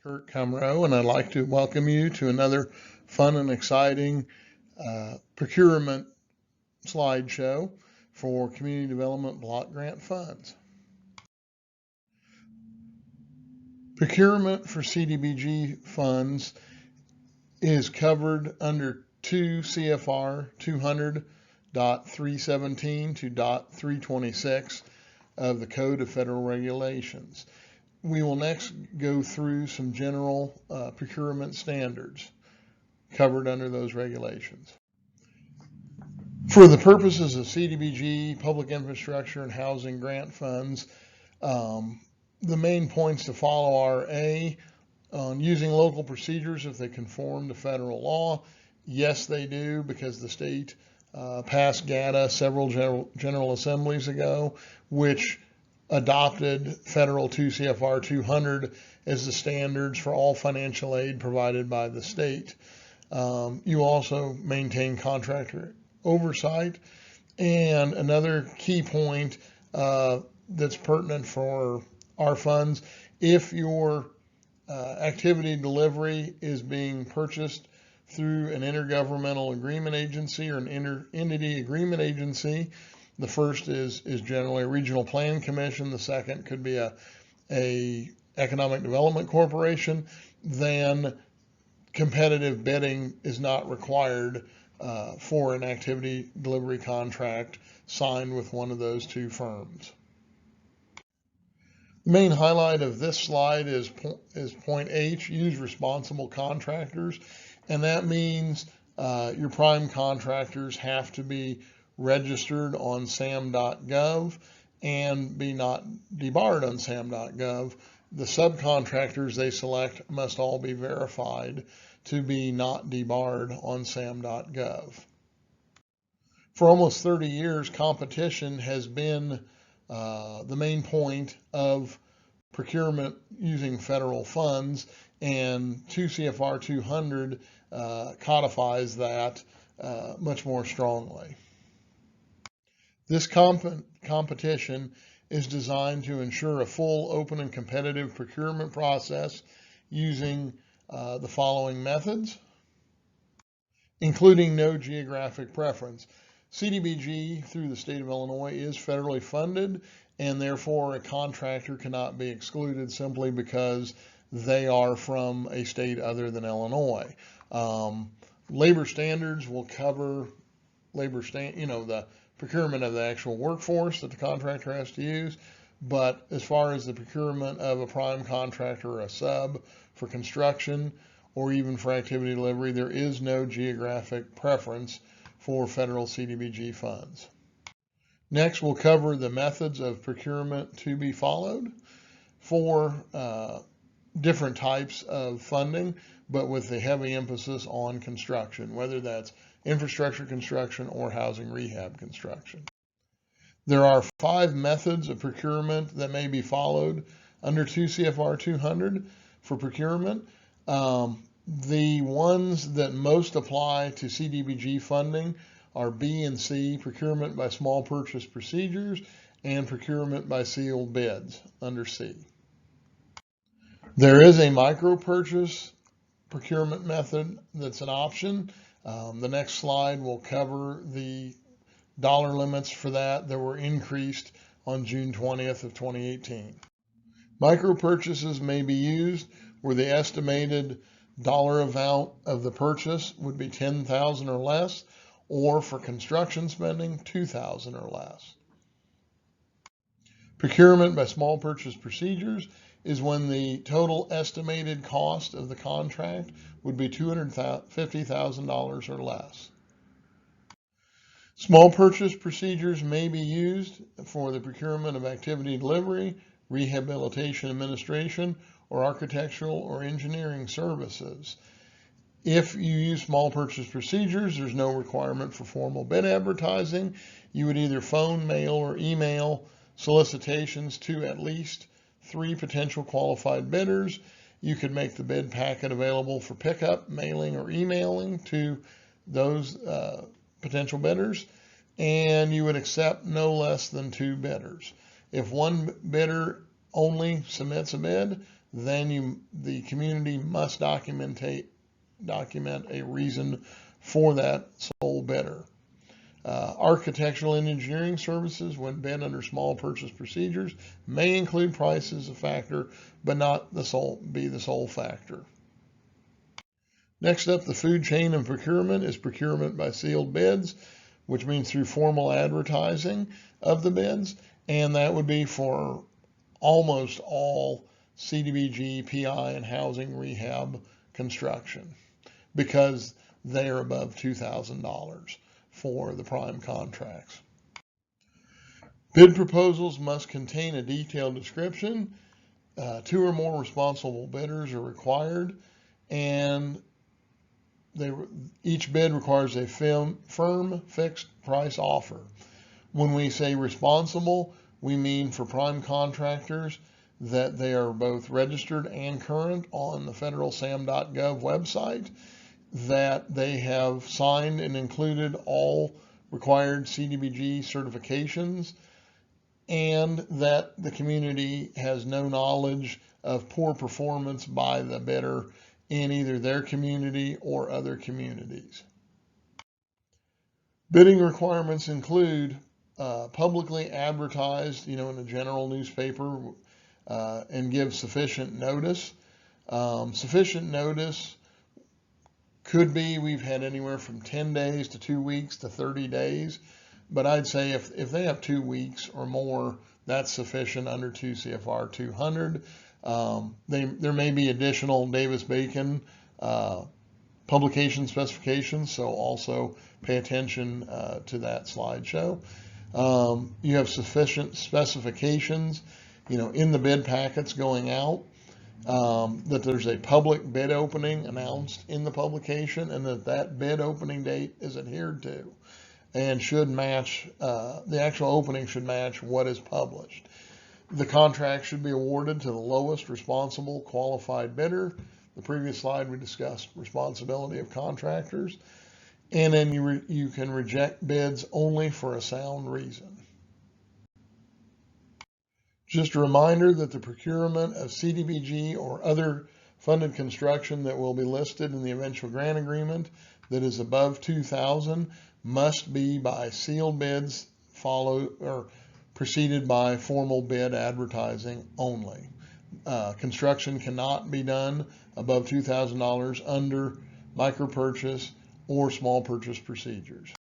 Kirk Kumerow, and I'd like to welcome you to another fun and exciting procurement slideshow for Community Development Block Grant Funds. Procurement for CDBG funds is covered under 2 CFR 200.317 to .326 of the Code of Federal Regulations. We will next go through some general procurement standards covered under those regulations. For the purposes of CDBG, public infrastructure, and housing grant funds, the main points to follow are A, on using local procedures if they conform to federal law. Yes, they do, because the state passed GATA several general assemblies ago, which adopted federal 2 CFR 200 as the standards for all financial aid provided by the state. You also maintain contractor oversight. And another key point that's pertinent for our funds, if your activity delivery is being purchased through an intergovernmental agreement agency or an inter-entity agreement agency, the first is generally a regional plan commission. The second could be a economic development corporation. Then competitive bidding is not required for an activity delivery contract signed with one of those two firms. The main highlight of this slide is point H, use responsible contractors. And that means your prime contractors have to be registered on sam.gov and be not debarred on sam.gov. The subcontractors they select must all be verified to be not debarred on sam.gov. For almost 30 years, competition has been the main point of procurement using federal funds, and 2 CFR 200 codifies that much more strongly. This competition is designed to ensure a full, open, and competitive procurement process using the following methods, including no geographic preference. CDBG through the state of Illinois is federally funded, and therefore a contractor cannot be excluded simply because they are from a state other than Illinois. Labor standards will cover the procurement of the actual workforce that the contractor has to use, but as far as the procurement of a prime contractor or a sub for construction or even for activity delivery, there is no geographic preference for federal CDBG funds. Next, we'll cover the methods of procurement to be followed for different types of funding, but with a heavy emphasis on construction, whether that's infrastructure construction or housing rehab construction. There are 5 methods of procurement that may be followed under 2 CFR 200 for procurement. The ones that most apply to CDBG funding are B and C, procurement by small purchase procedures, and procurement by sealed bids under C. There is a micro purchase procurement method that's an option. The next slide will cover the dollar limits for that were increased on June 20th of 2018. Micro purchases may be used where the estimated dollar amount of the purchase would be $10,000 or less, or for construction spending, $2,000 or less. Procurement by small purchase procedures is when the total estimated cost of the contract would be $250,000 or less. Small purchase procedures may be used for the procurement of activity delivery, rehabilitation administration, or architectural or engineering services. If you use small purchase procedures, there's no requirement for formal bid advertising. You would either phone, mail, or email solicitations to at least 3 potential qualified bidders. You could make the bid packet available for pickup, mailing, or emailing to those potential bidders, and you would accept no less than 2 bidders. If one bidder only submits a bid, then the community must document a reason for that sole bidder. Architectural and engineering services, when bid under small purchase procedures, may include price as a factor, but not be the sole factor. Next up, the food chain and procurement is procurement by sealed bids, which means through formal advertising of the bids, and that would be for almost all CDBG, PI, and housing rehab construction, because they are above $2,000 for the prime contracts. Bid proposals must contain a detailed description. 2 or more responsible bidders are required, and each bid requires a firm fixed price offer. When we say responsible, we mean for prime contractors that they are both registered and current on the federal sam.gov website, that they have signed and included all required CDBG certifications, and that the community has no knowledge of poor performance by the bidder in either their community or other communities. Bidding requirements include publicly advertised, in a general newspaper, and give sufficient notice. Sufficient notice could be, we've had anywhere from 10 days to 2 weeks to 30 days, but I'd say if they have 2 weeks or more, that's sufficient under 2 CFR 200. There may be additional Davis-Bacon publication specifications, so also pay attention to that slideshow. You have sufficient specifications, in the bid packets going out, that there's a public bid opening announced in the publication, and that bid opening date is adhered to and should match, the actual opening should match what is published. The contract should be awarded to the lowest responsible qualified bidder. The previous slide we discussed responsibility of contractors. And then you can reject bids only for a sound reason. Just a reminder that the procurement of CDBG or other funded construction that will be listed in the eventual grant agreement that is above $2,000 must be by sealed bids preceded by formal bid advertising only. Construction cannot be done above $2,000 under micro purchase or small purchase procedures.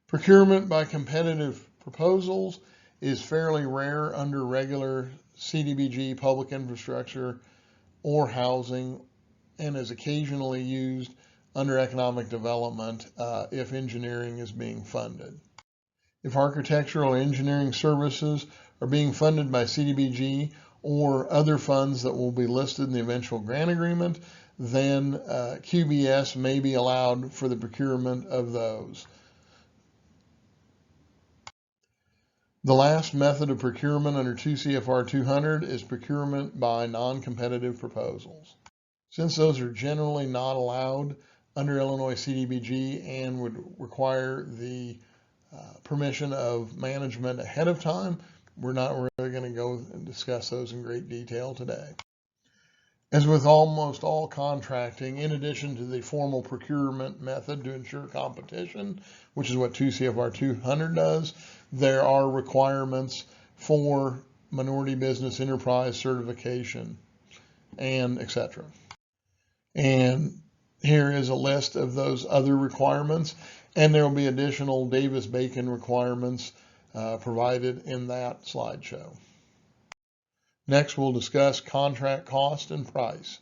Procurement by competitive proposals is fairly rare under regular CDBG, public infrastructure, or housing, and is occasionally used under economic development if engineering is being funded. If architectural or engineering services are being funded by CDBG or other funds that will be listed in the eventual grant agreement, then QBS may be allowed for the procurement of those. The last method of procurement under 2 CFR 200 is procurement by non-competitive proposals. Since those are generally not allowed under Illinois CDBG and would require the permission of management ahead of time, we're not really going to go and discuss those in great detail today. As with almost all contracting, in addition to the formal procurement method to ensure competition, which is what 2 CFR 200 does, there are requirements for minority business enterprise certification and etc. And here is a list of those other requirements, and there will be additional Davis-Bacon requirements provided in that slideshow. Next, we'll discuss contract cost and price.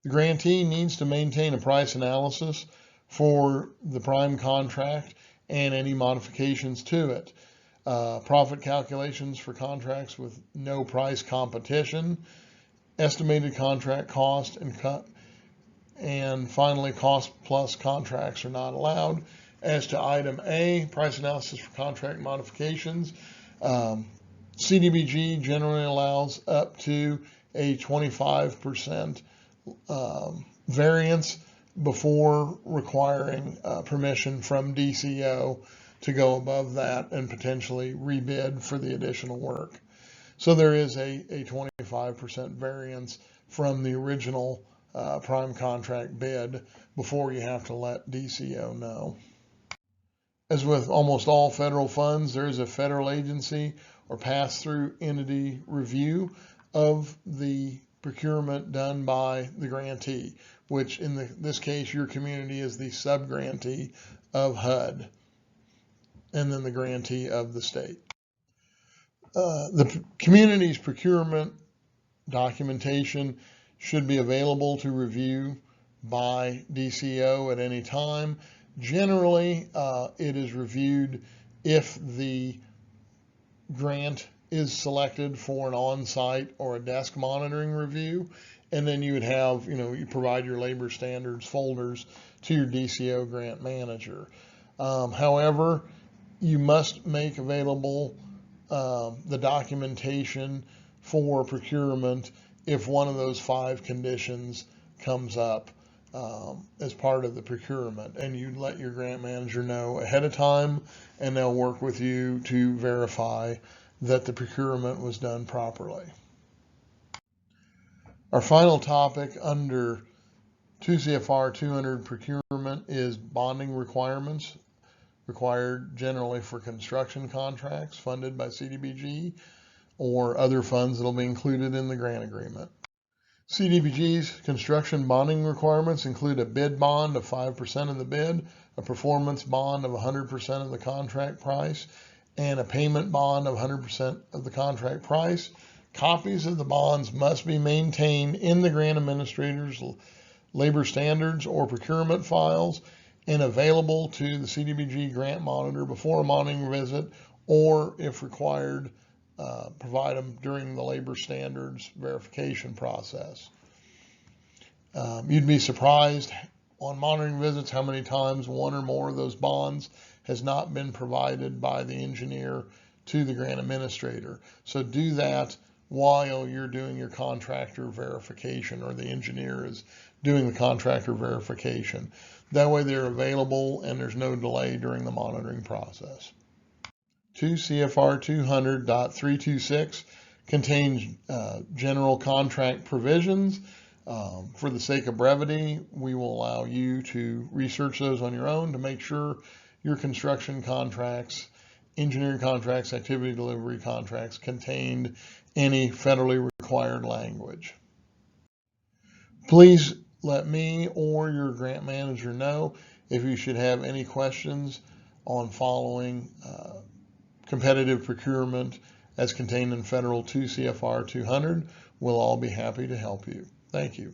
The grantee needs to maintain a price analysis for the prime contract and any modifications to it. Profit calculations for contracts with no price competition, estimated contract cost, and finally cost plus contracts are not allowed. As to item A, price analysis for contract modifications, CDBG generally allows up to a 25% variance before requiring permission from DCO to go above that and potentially rebid for the additional work. So there is a 25% variance from the original prime contract bid before you have to let DCO know. As with almost all federal funds, there is a federal agency or pass-through entity review of the procurement done by the grantee, which in this case, your community is the sub-grantee of HUD, and then the grantee of the state. The community's procurement documentation should be available to review by DCO at any time. Generally, it is reviewed if the grant is selected for an on-site or a desk monitoring review, and then you would have, you provide your labor standards folders to your DCO grant manager. However, you must make available the documentation for procurement if one of those 5 conditions comes up as part of the procurement, and you let your grant manager know ahead of time, and they'll work with you to verify that the procurement was done properly. Our final topic under 2 CFR 200 procurement is bonding requirements required generally for construction contracts funded by CDBG or other funds that will be included in the grant agreement. CDBG's construction bonding requirements include a bid bond of 5% of the bid, a performance bond of 100% of the contract price, and a payment bond of 100% of the contract price. Copies of the bonds must be maintained in the grant administrator's labor standards or procurement files and available to the CDBG grant monitor before a monitoring visit, or if required, provide them during the labor standards verification process. You'd be surprised on monitoring visits how many times one or more of those bonds has not been provided by the engineer to the grant administrator. So do that while you're doing your contractor verification, or the engineer is doing the contractor verification. That way they're available and there's no delay during the monitoring process. 2 CFR 200.326 contains general contract provisions. For the sake of brevity, we will allow you to research those on your own to make sure your construction contracts, engineering contracts, activity delivery contracts contained any federally required language. Please let me or your grant manager know if you should have any questions on following competitive procurement as contained in Federal 2 CFR 200. We'll all be happy to help you. Thank you.